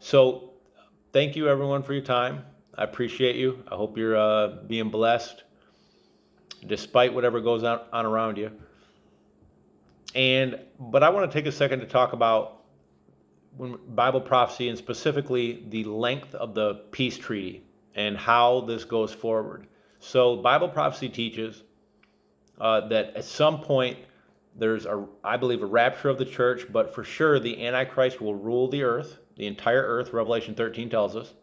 So thank you everyone for your time. I appreciate you. I hope you're being blessed despite whatever goes on around you. But I want to take a second to talk about Bible prophecy and specifically the length of the peace treaty and how this goes forward. So Bible prophecy teaches that at some point there's I believe, a rapture of the church, but for sure the Antichrist will rule the earth, the entire earth. Revelation 13 tells us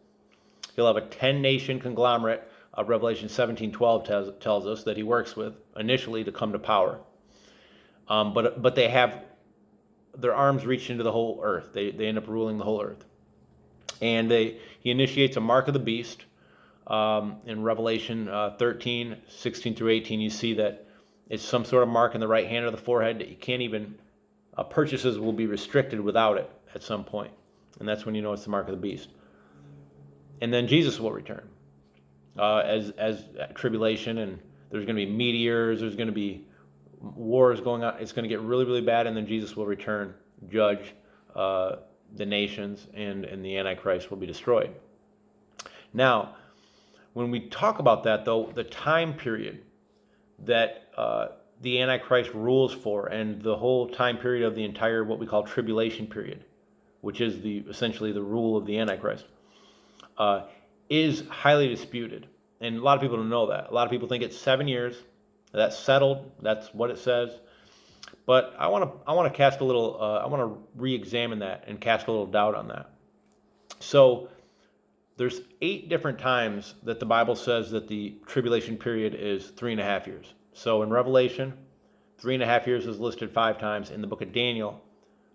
he'll have a 10-nation conglomerate. Revelation 17:12 tells us that he works with initially to come to power. But they have their arms reach into the whole earth. They end up ruling the whole earth. And he initiates a mark of the beast. In Revelation 13:16 through 18, you see that it's some sort of mark in the right hand or the forehead that you can't even, purchases will be restricted without it at some point. And that's when you know it's the mark of the beast. And then Jesus will return as tribulation, and there's going to be meteors, there's going to be wars going on. It's going to get really, really bad, and then Jesus will return, judge the nations, and the Antichrist will be destroyed. Now, when we talk about that, though, the time period that the Antichrist rules for, and the whole time period of the entire what we call tribulation period, which is essentially the rule of the Antichrist, is highly disputed. And a lot of people don't know that. A lot of people think it's 7 years. That's settled. That's what it says. But I want to cast a little. I want to re-examine that and cast a little doubt on that. So there's 8 different times that the Bible says that the tribulation period is 3.5 years. So in Revelation, 3.5 years is listed 5 times. In the book of Daniel,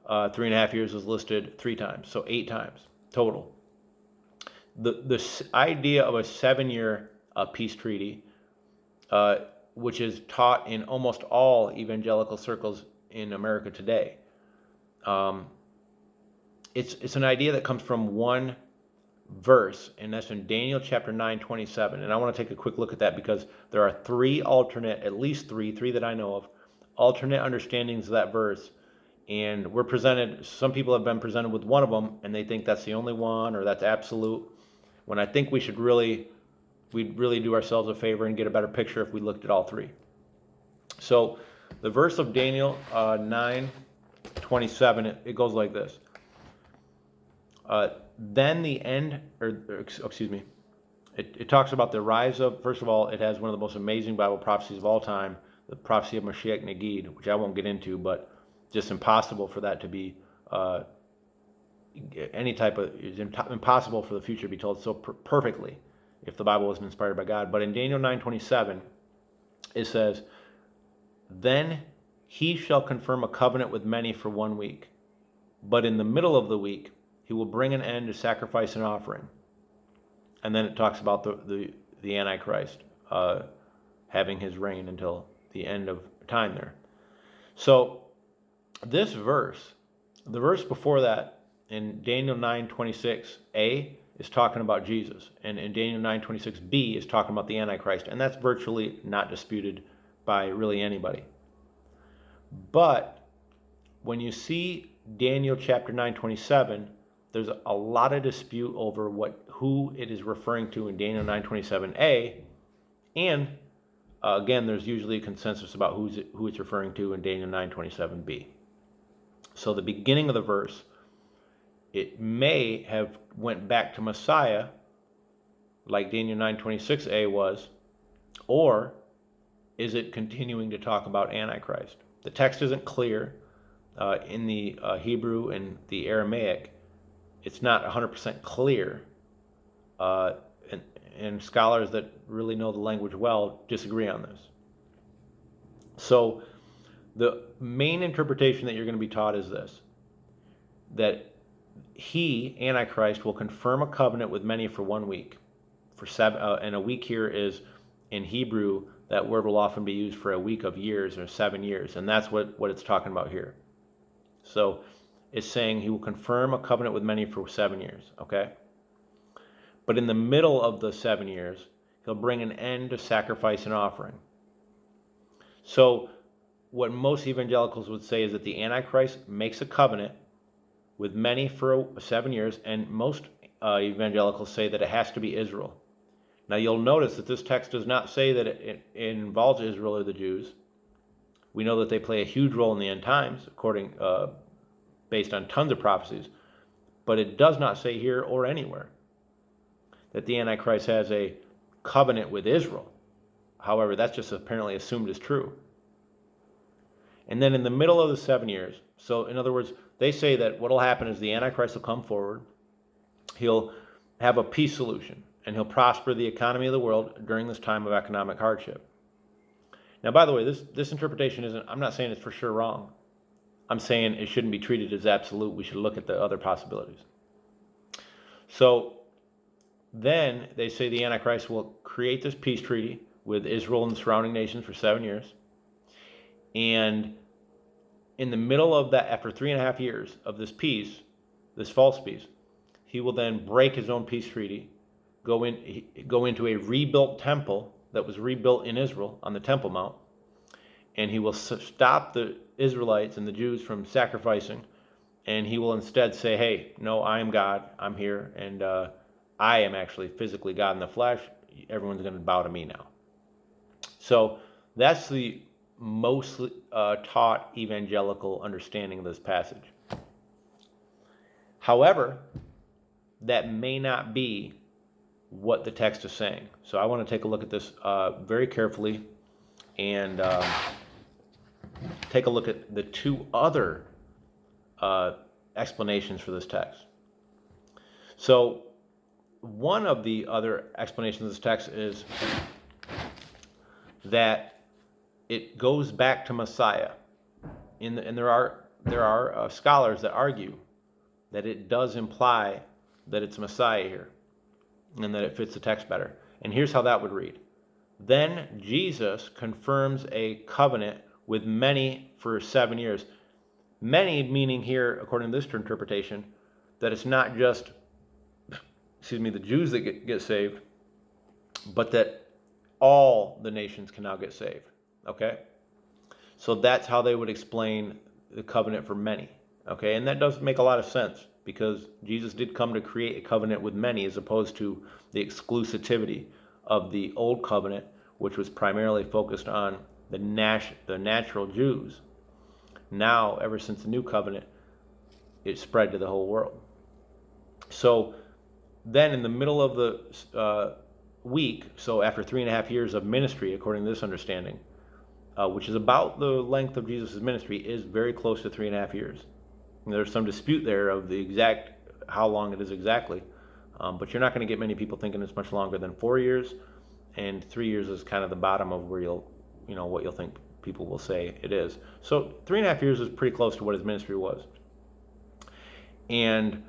3.5 years is listed 3 times. So 8 times total. The idea of a 7-year peace treaty, which is taught in almost all evangelical circles in America today, it's an idea that comes from one verse, and that's in Daniel chapter 9:27. And I want to take a quick look at that because there are at least three that I know of, alternate understandings of that verse. And some people have been presented with one of them, and they think that's the only one, or that's absolute, when I think we'd really do ourselves a favor and get a better picture if we looked at all 3. So the verse of Daniel 9:27, it goes like this. Then the end, excuse me, it talks about the rise of, first of all, it has one of the most amazing Bible prophecies of all time, the prophecy of Mashiach Nagid, which I won't get into, but just impossible for that to be it's impossible for the future to be told so perfectly if the Bible wasn't inspired by God. But in Daniel 9:27, it says, "Then he shall confirm a covenant with many for 1 week, but in the middle of the week he will bring an end to sacrifice and offering." And then it talks about the Antichrist having his reign until the end of time there. So this verse, the verse before that, in Daniel 9:26a, is talking about Jesus, and in Daniel 9:26b is talking about the Antichrist, and that's virtually not disputed by really anybody. But when you see Daniel chapter 9:27, there's a lot of dispute over who it is referring to in Daniel 9:27a, and again, there's usually a consensus about who it's referring to in Daniel 9:27b. So the beginning of the verse, it may have went back to Messiah, like Daniel 9:26a was, or is it continuing to talk about Antichrist? The text isn't clear. In the Hebrew and the Aramaic, it's not 100% clear, and scholars that really know the language well disagree on this. So the main interpretation that you're going to be taught is this, that Antichrist, will confirm a covenant with many for 1 week. And a week here is, in Hebrew, that word will often be used for a week of years or 7 years, and that's what it's talking about here. So it's saying he will confirm a covenant with many for 7 years, okay? But in the middle of the 7 years, he'll bring an end to sacrifice and offering. So what most evangelicals would say is that the Antichrist makes a covenant with many for 7 years, and most evangelicals say that it has to be Israel. Now you'll notice that this text does not say that it involves Israel or the Jews. We know that they play a huge role in the end times, based on tons of prophecies, but it does not say here or anywhere that the Antichrist has a covenant with Israel. However, that's just apparently assumed as true. And then in the middle of the 7 years, so in other words, they say that what will happen is the Antichrist will come forward, he'll have a peace solution, and he'll prosper the economy of the world during this time of economic hardship. Now, by the way, this interpretation isn't, I'm not saying it's for sure wrong. I'm saying it shouldn't be treated as absolute. We should look at the other possibilities. So then they say the Antichrist will create this peace treaty with Israel and the surrounding nations for 7 years. And in the middle of that, after 3.5 years of this peace, this false peace, he will then break his own peace treaty, go into a rebuilt temple that was rebuilt in Israel on the Temple Mount, and he will stop the Israelites and the Jews from sacrificing, and he will instead say, hey, no, I am God, I'm here, and I am actually physically God in the flesh. Everyone's going to bow to me now. So that's the most taught evangelical understanding of this passage. However, that may not be what the text is saying. So I want to take a look at this very carefully and take a look at the two other explanations for this text. So one of the other explanations of this text is that it goes back to Messiah. And there are scholars that argue that it does imply that it's Messiah here and that it fits the text better. And here's how that would read. Then Jesus confirms a covenant with many for 7 years. Many meaning here, according to this interpretation, that it's not just, the Jews that get saved, but that all the nations can now get saved. Okay? So that's how they would explain the covenant for many. Okay? And that does make a lot of sense because Jesus did come to create a covenant with many as opposed to the exclusivity of the old covenant, which was primarily focused on the natural Jews. Now, ever since the new covenant, it spread to the whole world. So then in the middle of the week, so after 3.5 years of ministry, according to this understanding, which is about the length of Jesus' ministry, is very close to 3.5 years. And there's some dispute there of the exact, how long it is exactly, but you're not going to get many people thinking it's much longer than 4 years, and 3 years is kind of the bottom of where what you'll think people will say it is. So 3.5 years is pretty close to what his ministry was. And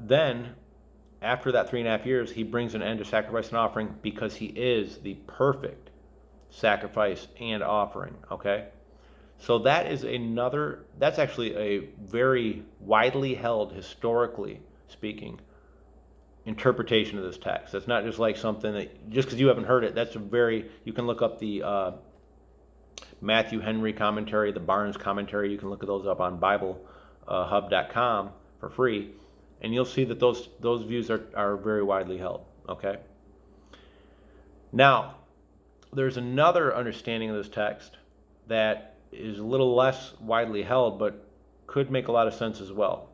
then after that 3.5 years, he brings an end to sacrifice and offering because he is the perfect sacrifice and offering. Okay? So that's actually a very widely held, historically speaking, interpretation of this text. That's not just like something that, just because you haven't heard it, you can look up the Matthew Henry commentary, the Barnes commentary. You can look at those up on BibleHub.com for free, and you'll see that those views are very widely held. Okay? Now, there's another understanding of this text that is a little less widely held, but could make a lot of sense as well.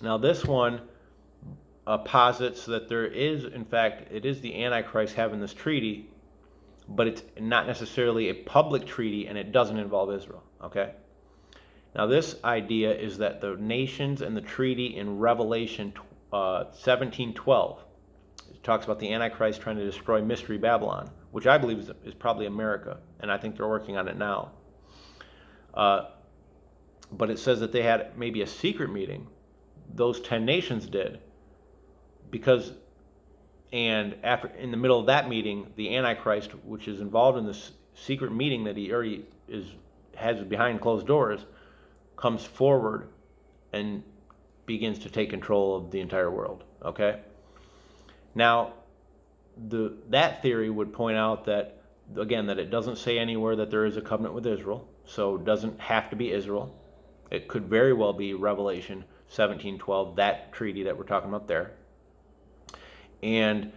Now, this one posits that there is, in fact, it is the Antichrist having this treaty, but it's not necessarily a public treaty, and it doesn't involve Israel. Okay? Now, this idea is that the nations and the treaty in Revelation 17:12, it talks about the Antichrist trying to destroy Mystery Babylon, which I believe is probably America, and I think they're working on it now. But it says that they had maybe a secret meeting, those 10 nations did, in the middle of that meeting, the Antichrist, which is involved in this secret meeting that he already has behind closed doors, comes forward and begins to take control of the entire world. Okay? Now, that theory would point out that, again, that it doesn't say anywhere that there is a covenant with Israel, so it doesn't have to be Israel. It could very well be Revelation 1712, that treaty that we're talking about there. And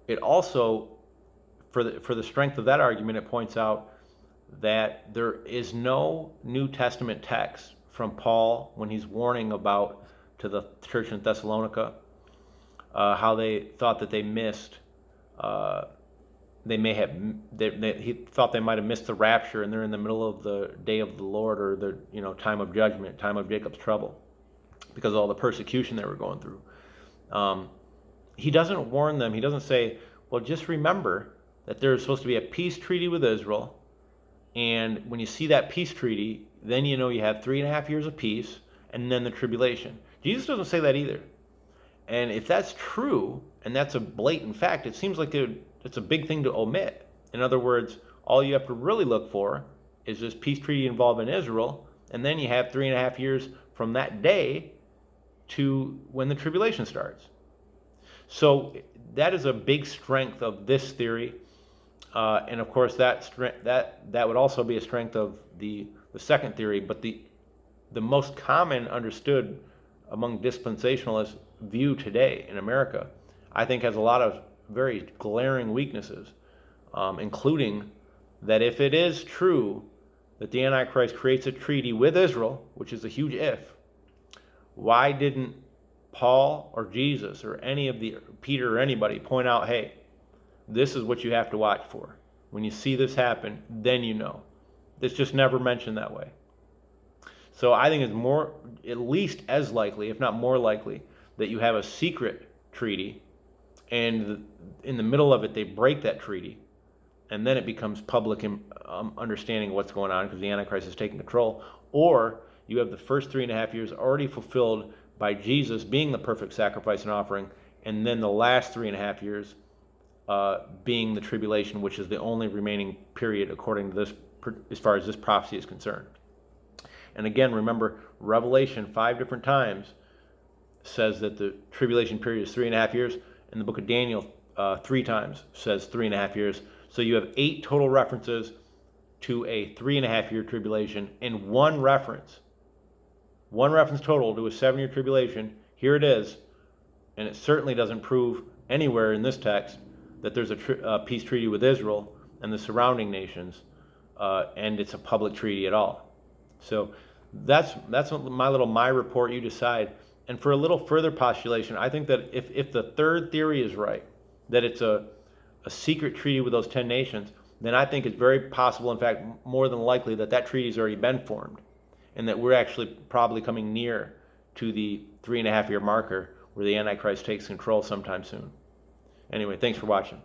it also, for the strength of that argument, it points out that there is no New Testament text from Paul when he's warning about to the church in Thessalonica how they thought that they missed. He thought they might have missed the rapture, and they're in the middle of the day of the Lord, or the time of judgment, time of Jacob's trouble, because of all the persecution they were going through. He doesn't warn them. He doesn't say, well, just remember that there's supposed to be a peace treaty with Israel, and when you see that peace treaty, then you have 3.5 years of peace, and then the tribulation. Jesus doesn't say that either. And if that's true, and that's a blatant fact, it seems like it's a big thing to omit. In other words, all you have to really look for is this peace treaty involving Israel, and then you have 3.5 years from that day to when the tribulation starts. So that is a big strength of this theory, and of course that would also be a strength of the second theory. But the most common understood among dispensationalists view today in America, I think, has a lot of very glaring weaknesses, including that if it is true that the Antichrist creates a treaty with Israel, which is a huge if, why didn't Paul or Jesus or Peter or anybody point out, hey, this is what you have to watch for. When you see this happen, then you know. It's just never mentioned that way. So I think it's at least as likely, if not more likely, that you have a secret treaty, and in the middle of it they break that treaty, and then it becomes public understanding of what's going on because the Antichrist is taking control. Or you have the first 3.5 years already fulfilled by Jesus being the perfect sacrifice and offering, and then the last 3.5 years being the tribulation, which is the only remaining period according to this, as far as this prophecy is concerned. And again, remember, Revelation 5 different times says that the tribulation period is 3.5 years, and the book of Daniel 3 times says 3.5 years. So you have 8 total references to a 3.5 year tribulation, and one reference total to a 7-year tribulation. Here it is, and it certainly doesn't prove anywhere in this text that there's a peace treaty with Israel and the surrounding nations, and it's a public treaty at all. So that's my report. You decide. And for a little further postulation, I think that if the third theory is right, that it's a secret treaty with those 10 nations, then I think it's very possible, in fact, more than likely, that treaty has already been formed, and that we're actually probably coming near to the 3.5 year marker where the Antichrist takes control sometime soon. Anyway, thanks for watching.